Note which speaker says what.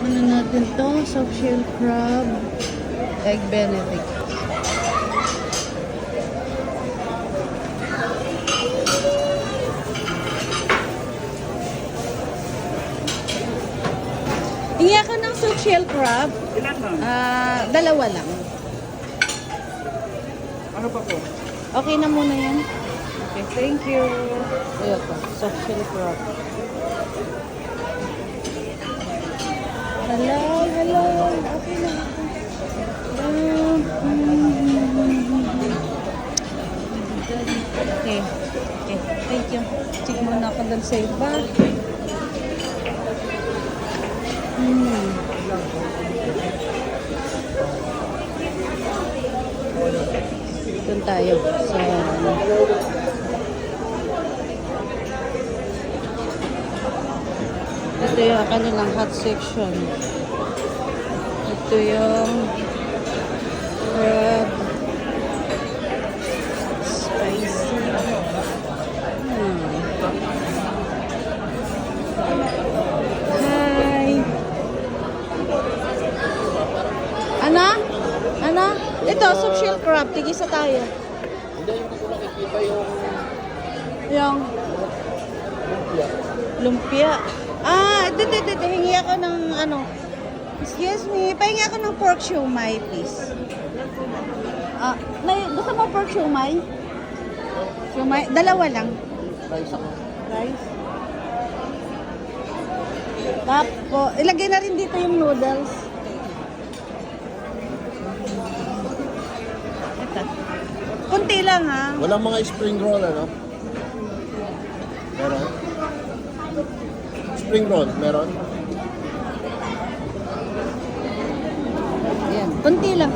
Speaker 1: Ano natin to? Soft shell crab. Egg benedict. Hingi ako ng soft shell crab.
Speaker 2: Ilan lang?
Speaker 1: Dalawa lang.
Speaker 2: Ano pa po?
Speaker 1: Okay na muna yan. Okay, thank you. Ayan po, soft shell crab. Hello, hello. Okay na. Okay. Okay, thank you. Check muna ako dun sa iba. Doon tayo sa ito yung kanilang hot section. Ito yung crab spicy. Hi. Ano? Ano? Ito, soft shell crab. Tigisa tayo.
Speaker 2: Hindi ko nakikita yung
Speaker 1: Yung lumpia. Dito. Hingi ako ng ano. Excuse me. Pahingi ako ng pork siomai, please. Gusto mo pork siomai? Siomai? Dalawa lang.
Speaker 2: price ako.
Speaker 1: Rice. Tapos, ilagay na rin dito yung noodles. Ito. Kunti lang ha.
Speaker 2: Walang mga spring roll, ano? Meron? Spring roll, meron?
Speaker 1: Yan. Kunti lang.